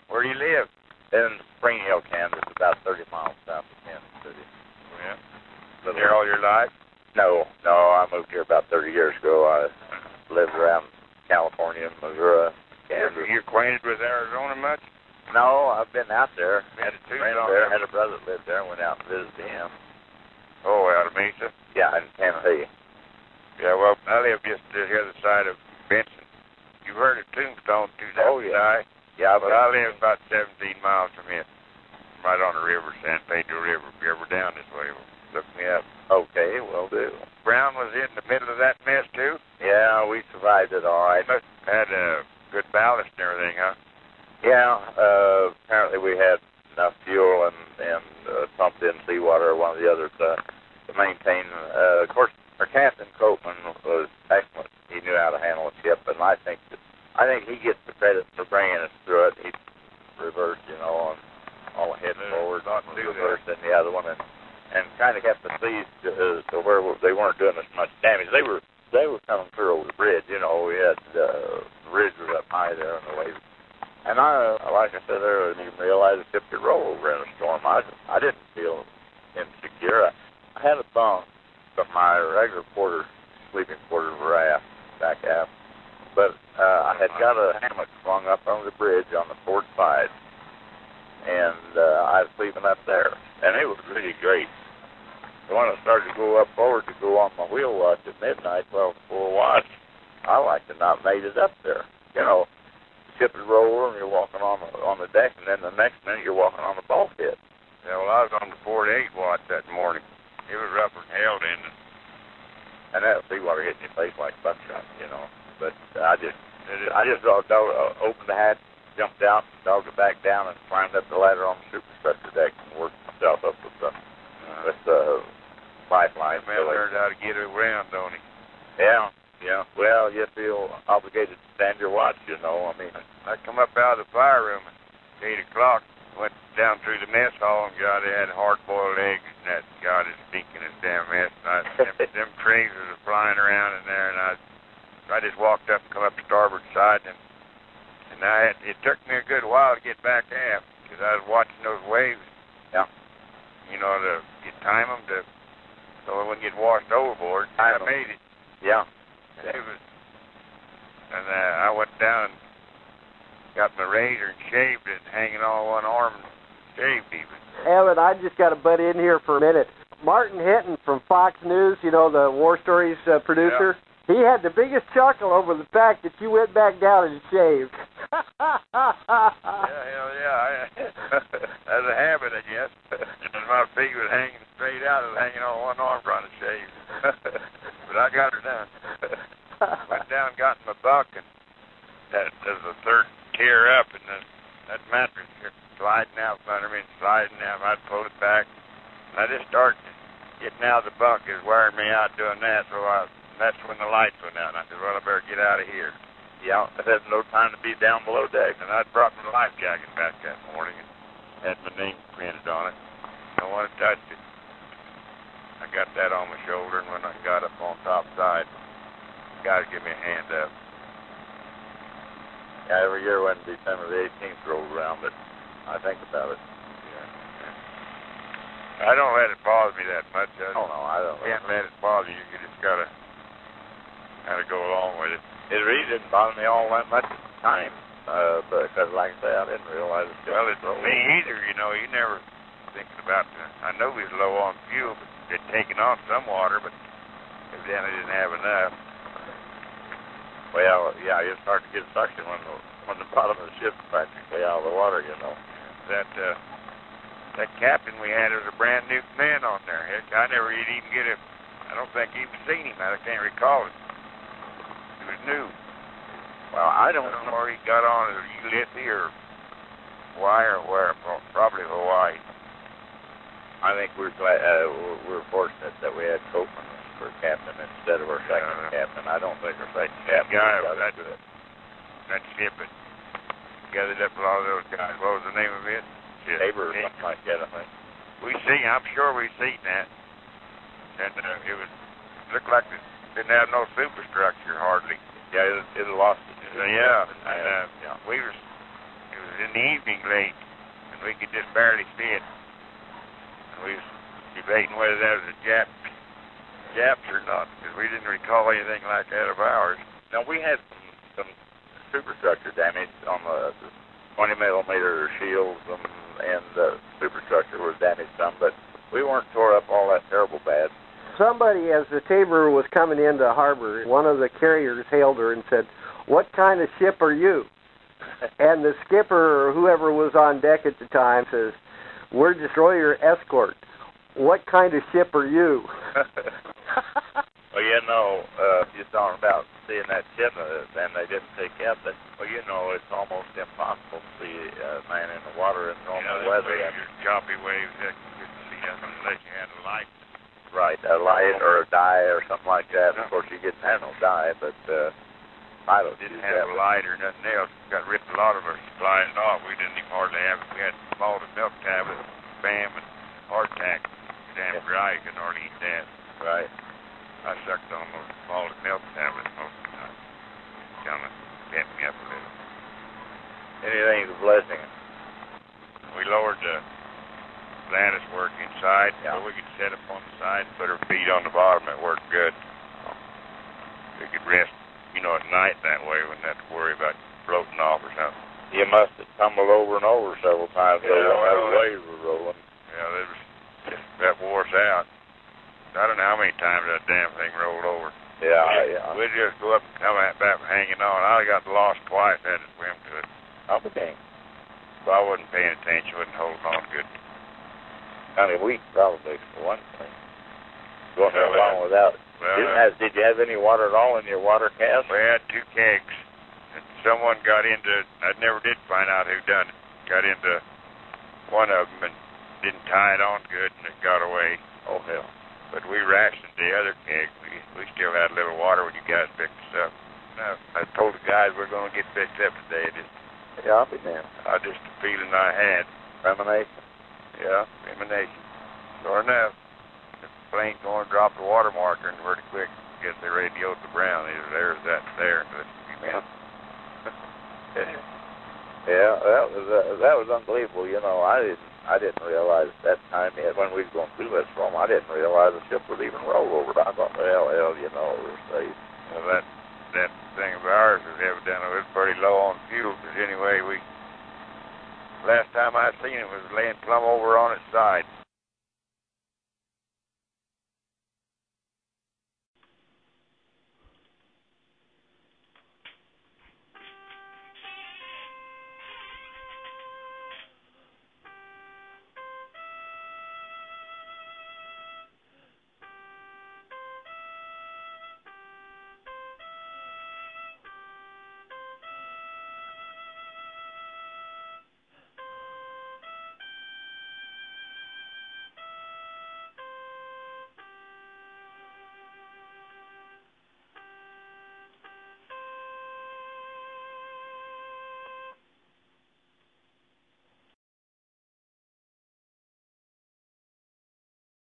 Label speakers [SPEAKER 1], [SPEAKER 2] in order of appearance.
[SPEAKER 1] Where do you live?
[SPEAKER 2] In Spring Hill, Kansas, about 30 miles south of Kansas City.
[SPEAKER 1] Yeah. Been there all your life?
[SPEAKER 2] No, I moved here about 30 years ago. I lived around California, Missouri, Kansas.
[SPEAKER 1] You acquainted with Arizona much?
[SPEAKER 2] No, I've been out there.
[SPEAKER 1] Had a
[SPEAKER 2] friend there. Had a brother that lived there. Went out and visited him.
[SPEAKER 1] Oh, out of Mesa?
[SPEAKER 2] Yeah, in Tennessee.
[SPEAKER 1] Yeah, well, I live just the other side of Benson. You've heard of Tombstone, 2000?
[SPEAKER 2] Oh, yeah. Yeah,
[SPEAKER 1] but I live about 17 miles from it. Right on the river, San Pedro River. If you're ever down this way, look me up.
[SPEAKER 2] Okay, will do.
[SPEAKER 1] Brown was in the middle of that mess, too?
[SPEAKER 2] Yeah, we survived it all right.
[SPEAKER 1] Must have had good ballast and everything, huh?
[SPEAKER 2] Yeah, apparently we had enough fuel and pumped in seawater, one of the others, to maintain. Of course, our Captain Copeman was excellent. He knew how to handle a ship, and I think he gets the credit for bringing us through it. He reversed, and all head forward, not reverse in the other one, and kind of kept the seas to where they weren't doing as much damage. They were coming through over the bridge. We had the bridge was up high there on the waves. And like I said there, I didn't even realize the ship could roll over in a storm. I didn't feel insecure. I had a bunk from my regular sleeping quarters raft, back aft. But I had got a hammock swung up on the bridge on the port side, and I was sleeping up there, and it was really great. So when I started to go up forward to go on my wheel watch at midnight, 12 to 4 watch, I like to not made it up there. The ship would roll over, and you're walking on the deck, and then the next minute you're walking on the bulkhead.
[SPEAKER 1] Yeah, well, I was on the 4 to 8 watch that morning. It was rough and held in it.
[SPEAKER 2] And that seawater hitting your face like buckshot, But I just opened the hatch, jumped out, dogged it back down, and climbed up the ladder on the superstructure deck and worked myself up with the lifeline.
[SPEAKER 1] Man learned how to get around, don't he?
[SPEAKER 2] Yeah. Well, you feel obligated to stand your watch,
[SPEAKER 1] I come up out of the fire room at 8 o'clock, went down through the mess hall, and God, they had hard-boiled eggs, and that God is stinking his damn mess. Them trays were flying around in there, and I just walked up and come up the starboard side, and it took me a good while to get back aft, because I was watching those waves.
[SPEAKER 2] Yeah.
[SPEAKER 1] To time them so it wouldn't get washed overboard. I made it.
[SPEAKER 2] Yeah.
[SPEAKER 1] I went down and got my razor and shaved it, hanging on one arm and shaved even.
[SPEAKER 3] Ellen, I just got to butt in here for a minute. Martin Hinton from Fox News, the War Stories producer, he had the biggest chuckle over the fact that you went back down and shaved.
[SPEAKER 1] Yeah. That's a habit, I guess. And my feet was hanging straight out. I was hanging on one arm trying to shave. But I got her done. Went down, got in my buck, and that was the third tier up, and then that mattress kept sliding out under me and sliding out. I'd pull it back. And I just started getting out of the buck. It was wearing me out doing that, so that's when the lights went out. And I said, well, I better get out of here.
[SPEAKER 2] Yeah, I had no time to be down below deck.
[SPEAKER 1] And I'd brought my life jacket back that morning and had my name printed on it. No one touched it. I got that on my shoulder, and when I got up on top side, guys give me a hand up.
[SPEAKER 2] Yeah, every year when December the 18th rolled around, but I think about it.
[SPEAKER 1] I don't let it bother me that much.
[SPEAKER 2] No, I don't.
[SPEAKER 1] Can't let it bother you. You just gotta go along with it.
[SPEAKER 2] It really didn't bother me all that much at the time, because, like I say, I didn't realize it.
[SPEAKER 1] Well, it's me either. You never thinking about. I know we was low on fuel, but they'd taken on some water, but evidently didn't have enough.
[SPEAKER 2] Well, yeah, you start to get suction when the bottom of the ship's practically out of the water.
[SPEAKER 1] That captain we had was a brand new man on there. Heck, I never even I don't think even seen him. I can't recall it. He was new.
[SPEAKER 2] Well, I don't
[SPEAKER 1] know where he got on, Leyte or Hawaii or where. Probably Hawaii.
[SPEAKER 2] I think we're fortunate that we had Copeman for captain instead of our second captain. I don't think our second captain got
[SPEAKER 1] that ship that gathered up a lot of those guys. What was the name of it?
[SPEAKER 2] Neighbor or something like that, I think.
[SPEAKER 1] I'm sure we seen that. And it looked like it didn't have no superstructure hardly.
[SPEAKER 2] Yeah, it lost it.
[SPEAKER 1] It was was in the evening late, and we could just barely see it. And we was debating whether that was a Japs or not, because we didn't recall anything like that of ours.
[SPEAKER 2] Now, we had some superstructure damage on the 20-millimeter shields, and the superstructure was damaged some, but we weren't tore up all that terrible bad.
[SPEAKER 3] Somebody, as the Tabor was coming into harbor, one of the carriers hailed her and said, "What kind of ship are you?" And the skipper or whoever was on deck at the time says, "We're destroyer escort. What kind of ship are you?"
[SPEAKER 2] Well, you know, you're talking about seeing that ship, and they didn't take up, but, well, you know, it's almost impossible to see a man in the water in normal weather.
[SPEAKER 1] Your choppy waves, that you couldn't see nothing unless you had a light.
[SPEAKER 2] Right, a light or a dye or something like that. Of course, you didn't have no dye, but pilots
[SPEAKER 1] didn't have a light or nothing else. Got ripped a lot of our supplies off. We didn't even hardly have it. We had malted milk tablets, spam, and hardtack. Damn dry, you couldn't hardly eat that.
[SPEAKER 2] Right.
[SPEAKER 1] I sucked on those malted milk tablets most of the time. Kind of kept me up a little.
[SPEAKER 2] Anything's a blessing.
[SPEAKER 1] We lowered the lattice work inside,
[SPEAKER 2] yeah,
[SPEAKER 1] so we could sit up on the side and put our feet on the bottom. It worked good. We could rest, you know, at night that way. We wouldn't have to worry about floating off or something.
[SPEAKER 2] You must have tumbled over and over several times.
[SPEAKER 1] Yeah,
[SPEAKER 2] as waves were rolling.
[SPEAKER 1] Yeah, that wore us out. I don't know how many times that damn thing rolled over.
[SPEAKER 2] Yeah.
[SPEAKER 1] We'd just go up and come back hanging on. I got lost twice, had to swim to it.
[SPEAKER 2] Okay.
[SPEAKER 1] So I wasn't paying attention, wasn't holding on good.
[SPEAKER 2] Kind of weak, probably, for one thing. Going along without it.
[SPEAKER 1] Well,
[SPEAKER 2] did you have any water at all in your water cask?
[SPEAKER 1] We had 2 kegs. And someone got into, I never did find out who done it, got into one of them and didn't tie it on good, and it got away.
[SPEAKER 2] Oh, hell.
[SPEAKER 1] But we rationed the other keg. We still had a little water when you guys picked us up. Now, I told the guys we're going to get picked up today.
[SPEAKER 2] Yeah, I'll be damned.
[SPEAKER 1] Just the feeling I had.
[SPEAKER 2] Premonition?
[SPEAKER 1] Yeah, premonition. Sure enough, the plane going to drop the water marker and pretty quick. Guess they radioed the Brown. Either there's that there.
[SPEAKER 2] Yeah, that was unbelievable. You know, I didn't realize at that time, when we was going through that storm, I didn't realize the ship would even roll over. I thought, well, you know, we're safe.
[SPEAKER 1] Well, that thing of ours was evidently it was pretty low on fuel, because anyway, last time I seen it was laying plumb over on its side.